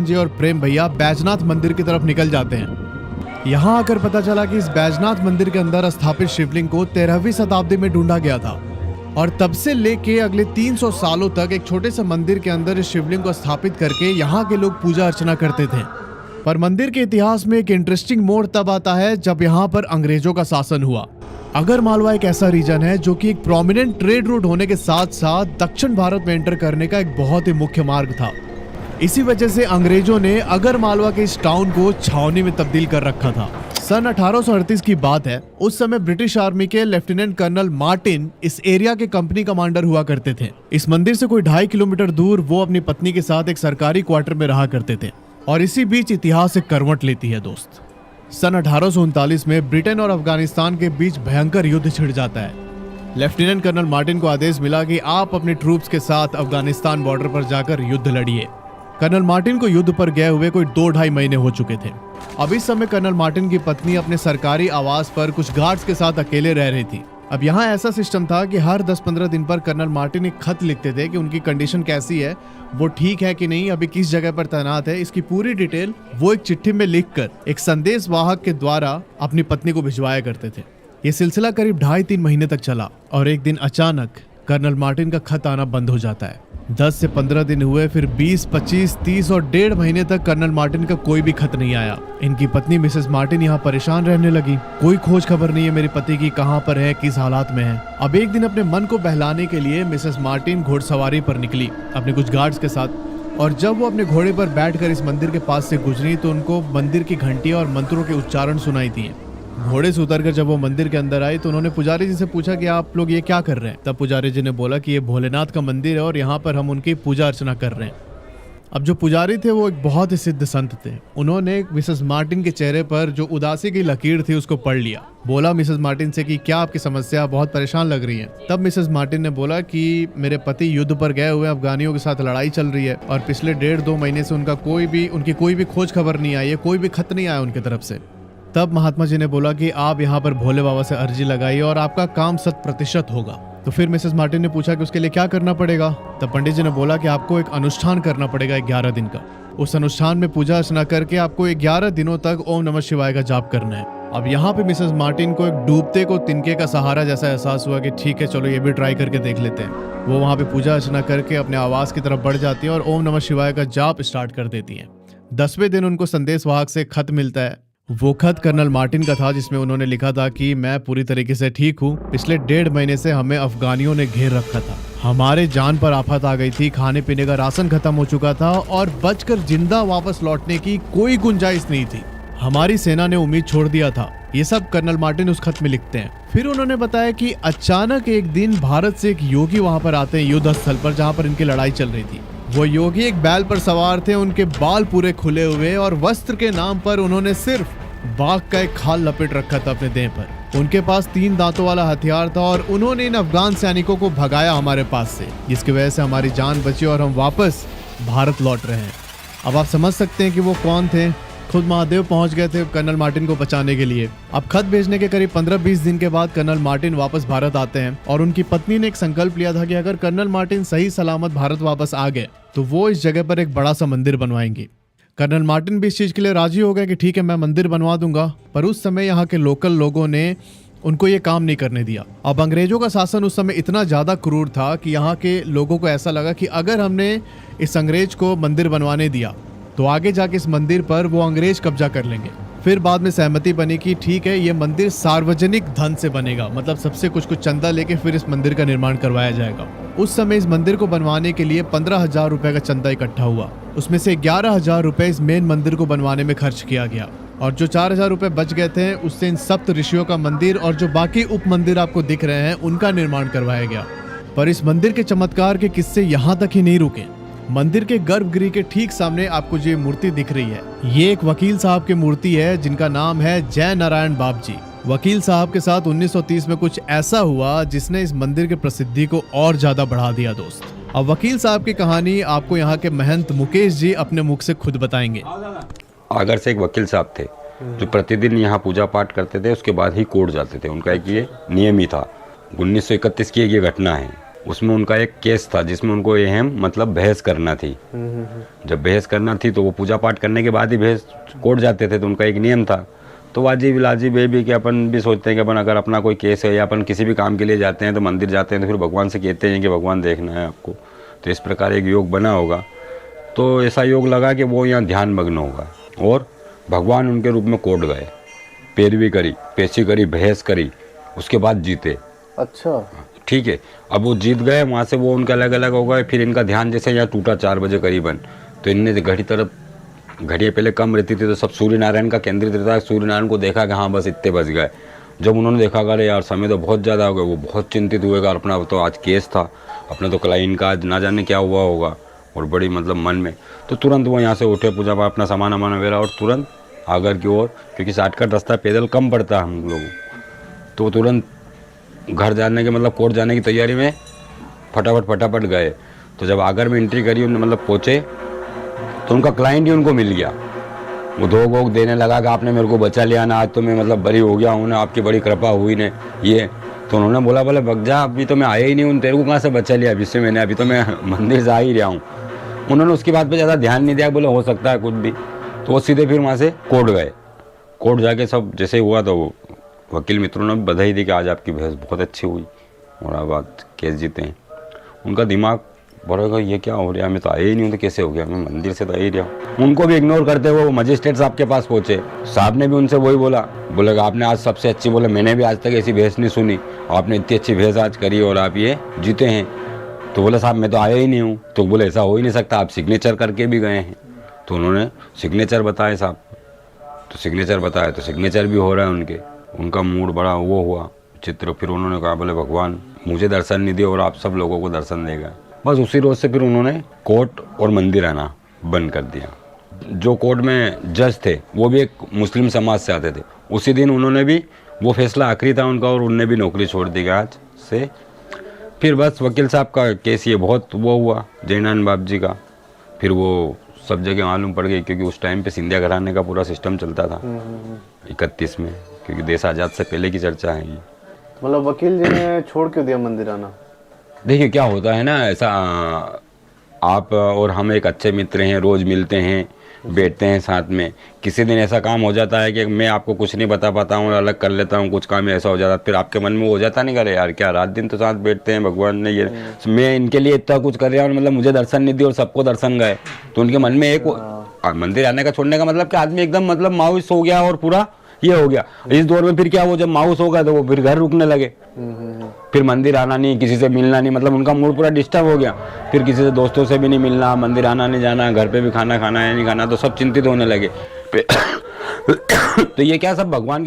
जी और प्रेम भैया बैजनाथ मंदिर की तरफ निकल जाते हैं। यहाँ आकर पता चला कि इस बैजनाथ मंदिर के अंदर स्थापित शिवलिंग को 13वीं शताब्दी में ढूंढा गया था और तब से लेके अगले 300 सालों तक एक छोटे से मंदिर के अंदर इस शिवलिंग को स्थापित करके यहाँ के लोग पूजा अर्चना करते थे। पर मंदिर के इतिहास में एक इंटरेस्टिंग मोड़ तब आता है जब यहाँ पर अंग्रेजों का शासन हुआ। अगर मालवा एक ऐसा रीजन है जो कि एक प्रोमिनेंट ट्रेड रूट होने के साथ साथ दक्षिण भारत में एंटर करने का एक बहुत ही मुख्य मार्ग था। इसी वजह से अंग्रेजों ने अगर मालवा के इस टाउन को छावनी में तब्दील कर रखा था। सन 1838 की बात है। उस समय ब्रिटिश आर्मी के लेफ्टिनेंट कर्नल मार्टिन इस एरिया के कंपनी कमांडर हुआ करते थे। इस मंदिर से कोई 2.5 किलोमीटर दूर वो अपनी पत्नी के साथ एक सरकारी क्वार्टर में रहा करते थे। और इसी बीच इतिहास एक करवट लेती है दोस्त। सन 1839 में ब्रिटेन और अफगानिस्तान के बीच भयंकर युद्ध छिड़ जाता है। लेफ्टिनेंट कर्नल मार्टिन को आदेश मिला कि आप अपने ट्रूप्स के साथ अफगानिस्तान बॉर्डर पर जाकर युद्ध लड़िए। कर्नल मार्टिन को युद्ध पर गए हुए कोई 2-2.5 महीने हो चुके थे। अब इस समय कर्नल मार्टिन की पत्नी अपने सरकारी आवास पर कुछ गार्ड्स के साथ अकेले रह रही थी। अब यहाँ ऐसा सिस्टम था कि हर 10-15 दिन पर कर्नल मार्टिन एक खत लिखते थे कि उनकी कंडीशन कैसी है, वो ठीक है कि नहीं, अभी किस जगह पर तैनात है। इसकी पूरी डिटेल वो एक चिट्ठी में लिखकर एक संदेश वाहक के द्वारा अपनी पत्नी को भिजवाया करते थे। ये सिलसिला करीब 2.5-3 महीने तक चला और एक दिन अचानक कर्नल मार्टिन का खत आना बंद हो जाता है। 10 से 15 दिन हुए, फिर 20, 25, 30 और 1.5 महीने तक कर्नल मार्टिन का कोई भी खत नहीं आया। इनकी पत्नी मिसेस मार्टिन यहाँ परेशान रहने लगी। कोई खोज खबर नहीं है मेरी पति की, कहाँ पर है, किस हालात में है। अब एक दिन अपने मन को बहलाने के लिए मिसेस मार्टिन घोड़सवारी पर निकली अपने कुछ गार्ड्स के साथ। और जब वो अपने घोड़े पर बैठकर इस मंदिर के पास से गुजरी तो उनको मंदिर की घंटियां और मंत्रों के उच्चारण सुनाई दिए। घोड़े से उतरकर जब वो मंदिर के अंदर आई तो उन्होंने पुजारी जी से पूछा कि आप लोग ये क्या कर रहे हैं। तब पुजारी जी ने बोला कि ये भोलेनाथ का मंदिर है और यहाँ पर हम उनकी पूजा अर्चना कर रहे हैं। अब जो पुजारी थे वो एक बहुत ही सिद्ध संत थे। उन्होंने मिसेस मार्टिन के चेहरे पर जो उदासी की लकीर थी उसको पढ़ लिया। बोला मिसेस मार्टिन से कि क्या आपकी समस्या, बहुत परेशान लग रही है। तब मिसेस मार्टिन ने बोला कि मेरे पति युद्ध पर गए हुए अफगानियों के साथ लड़ाई चल रही है और पिछले 1.5-2 महीने से उनकी कोई भी खोज खबर नहीं आई है, कोई भी खत नहीं आया उनकी तरफ से। तब महात्मा जी ने बोला कि आप यहाँ पर भोले बाबा से अर्जी लगाइए और आपका काम 100% होगा। तो फिर मिसेस मार्टिन ने पूछा कि उसके लिए क्या करना पड़ेगा। तब पंडित जी ने बोला कि आपको एक अनुष्ठान करना पड़ेगा 11 दिन का। उस अनुष्ठान में पूजा अर्चना करके आपको 11 दिनों तक ओम नमः शिवाय का जाप करना है। अब यहाँ पे मिसेस मार्टिन को एक डूबते को तिनके का सहारा जैसा एहसास हुआ कि ठीक है चलो ये भी ट्राई करके देख लेते हैं। वो वहाँ पे पूजा अर्चना करके अपने आवास की तरफ बढ़ जाती है और ओम नमः शिवाय का जाप स्टार्ट कर देती है। 10वें दिन उनको संदेश वाहक से खत मिलता है। वो खत कर्नल मार्टिन का था जिसमें उन्होंने लिखा था कि मैं पूरी तरीके से ठीक हूँ। पिछले 1.5 महीने से हमें अफगानियों ने घेर रखा था। हमारे जान पर आफत आ गई थी, खाने पीने का राशन खत्म हो चुका था और बचकर जिंदा वापस लौटने की कोई गुंजाइश नहीं थी। हमारी सेना ने उम्मीद छोड़ दिया था। ये सब कर्नल मार्टिन उस खत में लिखते हैं। फिर उन्होंने बताया कि अचानक एक दिन भारत से एक योगी वहां पर आते हैं युद्ध स्थल पर जहां पर इनकी लड़ाई चल रही थी। वो योगी एक बैल पर सवार थे, उनके बाल पूरे खुले हुए और वस्त्र के नाम पर उन्होंने सिर्फ बाघ का एक खाल लपेट रखा था अपने देह पर। उनके पास 3 दांतों वाला हथियार था और उन्होंने इन अफगान सैनिकों को भगाया हमारे पास से, जिसकी वजह से हमारी जान बची और हम वापस भारत लौट रहे हैं। अब आप समझ सकते हैं कि वो कौन थे। खुद महादेव पहुंच गए थे कर्नल मार्टिन को बचाने के लिए। अब खत भेजने के करीब 15-20 दिन के बाद कर्नल मार्टिन वापस भारत आते हैं और उनकी पत्नी ने एक संकल्प लिया था कि अगर कर्नल मार्टिन सही सलामत भारत वापस आ गए तो वो इस जगह पर एक बड़ा सा मंदिर बनवाएंगे। कर्नल मार्टिन भी इस चीज के लिए राजी हो गए कि ठीक है मैं मंदिर बनवा दूंगा। पर उस समय यहाँ के लोकल लोगों ने उनको ये काम नहीं करने दिया। अब अंग्रेजों का शासन उस समय इतना ज्यादा क्रूर था कि यहाँ के लोगों को ऐसा लगा कि अगर हमने इस अंग्रेज को मंदिर बनवाने दिया तो आगे जाके इस मंदिर पर वो अंग्रेज कब्जा कर लेंगे। फिर बाद में सहमति बनी कि ठीक है ये मंदिर सार्वजनिक धन से बनेगा, मतलब सबसे कुछ चंदा लेके फिर इस मंदिर का निर्माण करवाया जाएगा। उस समय इस मंदिर को बनवाने के लिए 15,000 रुपए का चंदा इकट्ठा हुआ। उसमें से 11,000 रुपए इस मेन मंदिर को बनवाने में खर्च किया गया और जो 4,000 रुपए बच गए थे उससे इन सप्त ऋषियों का मंदिर और जो बाकी उप मंदिर आपको दिख रहे हैं उनका निर्माण करवाया गया। पर इस मंदिर के चमत्कार के किस्से यहाँ तक ही नहीं रुके। मंदिर के गर्भगृह के ठीक सामने आपको जो मूर्ति दिख रही है ये एक वकील साहब की मूर्ति है जिनका नाम है जय नारायण बापजी। वकील साहब के साथ 1930 में कुछ ऐसा हुआ जिसने इस मंदिर की प्रसिद्धि को और ज्यादा बढ़ा दिया दोस्त। अब वकील साहब की कहानी आपको यहाँ के महंत मुकेश जी अपने मुख से खुद बताएंगे। आगर से एक वकील साहब थे जो प्रतिदिन यहाँ पूजा पाठ करते थे, उसके बाद ही कोर्ट जाते थे। उनका एक ये नियम ही था। 1931 की एक ये घटना है उसमें उनका एक केस था जिसमें उनको अहम मतलब बहस करना थी। जब बहस करना थी तो वो पूजा पाठ करने के बाद ही बहस कोर्ट जाते थे, तो उनका एक नियम था। तो वाजिब लाजिब ये भी कि अपन भी सोचते हैं कि अपन अगर अपना कोई केस है या अपन किसी भी काम के लिए जाते हैं तो मंदिर जाते हैं तो फिर भगवान से कहते हैं कि भगवान देखना है आपको। तो इस प्रकार एक योग बना होगा, तो ऐसा योग लगा कि वो यहाँ ध्यान मग्न होगा और भगवान उनके रूप में कोर्ट गए, पैरवी करी, पेशी करी, बहस करी, उसके बाद जीते। अच्छा, ठीक है, अब वो जीत गए, वहाँ से वो उनके अलग अलग हो गए। फिर इनका ध्यान जैसे यहाँ टूटा 4 बजे करीबन, तो इनने घड़ियाँ पहले कम रहती थी तो सब सूर्य नारायण का केंद्रित रहता है। सूर्य नारायण को देखा कि हाँ बस इतने बज गए। जब उन्होंने देखा अरे यार समय तो बहुत ज़्यादा हो गया, वो बहुत चिंतित हुए। अपना तो आज केस था, अपने तो क्लाइंट का आज ना जाने क्या हुआ होगा, और बड़ी मतलब मन में। तो तुरंत वो यहाँ से उठे, पूजा पाठ अपना सामान वामान वगैरह, और तुरंत आगर की ओर, क्योंकि शॉर्टकट रास्ता पैदल कम पड़ता है हम लोगों, तो वो तुरंत घर जाने के मतलब कोर्ट जाने की तैयारी में फटाफट गए। तो जब आगर में एंट्री करी, उन्हें मतलब पहुँचे तो उनका क्लाइंट ही उनको मिल गया। वो धोख वोख देने लगा कि आपने मेरे को बचा लिया ना, आज तो मैं मतलब बरी हो गया हूँ ना, आपकी बड़ी कृपा हुई ने ये। तो उन्होंने बोला बोले बग जा, अभी तो मैं आया ही नहीं हूँ, तेरे को कहाँ से बचा लिया, जिससे मैंने अभी तो मैं मंदिर से आ ही रहा हूँ। उन्होंने उसकी बात पे ज़्यादा ध्यान नहीं दिया, बोले हो सकता है कुछ भी। तो वो सीधे फिर वहाँ से कोर्ट गए। कोर्ट जाके सब जैसे हुआ तो वकील मित्रों ने बधाई दी कि आज आपकी बहस बहुत अच्छी हुई और आप आज केस जीते हैं। उनका दिमाग बोलेगा ये क्या हो रहा है, मैं तो आया ही नहीं हूँ, तो कैसे हो गया, मैं मंदिर से तो आ ही रहा हूँ। उनको भी इग्नोर करते हुए वो मजिस्ट्रेट साहब के पास पहुँचे। साहब ने भी उनसे वही बोलेगा आपने आज सबसे अच्छी, बोले मैंने भी आज तक ऐसी बहस नहीं सुनी, आपने इतनी अच्छी बहस आज करी और आप ये जीते हैं। तो बोले साहब मैं तो आया ही नहीं हूँ। तो बोले ऐसा हो ही नहीं सकता, आप सिग्नेचर करके भी गए हैं। तो उन्होंने सिग्नेचर बताए साहब, तो सिग्नेचर बताया तो सिग्नेचर भी हो रहा है उनके। उनका मूड बड़ा वो हुआ चित्र। फिर उन्होंने कहा बोले भगवान मुझे दर्शन नहीं दिए और आप सब लोगों को दर्शन देगा। बस उसी रोज से फिर उन्होंने कोर्ट और मंदिर आना बंद कर दिया। जो कोर्ट में जज थे वो भी एक मुस्लिम समाज से आते थे। उसी दिन उन्होंने भी, वो फैसला आखिरी था उनका, और उनने भी नौकरी छोड़ दी आज से। फिर बस वकील साहब का केस ये बहुत वो हुआ जयनारायण बाप जी का। फिर वो सब जगह मालूम पड़ गई, क्योंकि उस टाइम पे सिंधिया घराने का पूरा सिस्टम चलता था 31 में, क्योंकि देश आज़ाद से पहले की चर्चा है ये। मतलब वकील जी ने छोड़ क्यों दिया मंदिर आना? देखिए क्या होता है ना, ऐसा आप और हम एक अच्छे मित्र हैं, रोज़ मिलते हैं, बैठते हैं साथ में। किसी दिन ऐसा काम हो जाता है कि मैं आपको कुछ नहीं बता पाता हूँ, अलग कर लेता हूँ, कुछ काम ऐसा हो जाता है, फिर आपके मन में हो जाता नहीं, करे यार क्या रात दिन तो साथ बैठते हैं, भगवान ने ये मैं इनके लिए इतना कुछ कर रहा हूँ, मतलब मुझे दर्शन नहीं दिए और सबको दर्शन गए। तो उनके मन में एक मंदिर आने का छोड़ने का मतलब कि आदमी एकदम मतलब मायूस हो गया और पूरा ये हो गया। इस दौर में फिर क्या, वो जब मायूस हो गया तो वो फिर घर रुकने लगे, फिर मंदिर आना नहीं, किसी से मिलना नहीं, मतलब उनका मूड पूरा डिस्टर्ब हो गया। फिर किसी से दोस्तों से भी नहीं मिलना, मंदिर आना नहीं जाना, घर पे भी खाना खाना है नहीं खाना, तो सब चिंतित होने लगे। तो ये क्या सब भगवान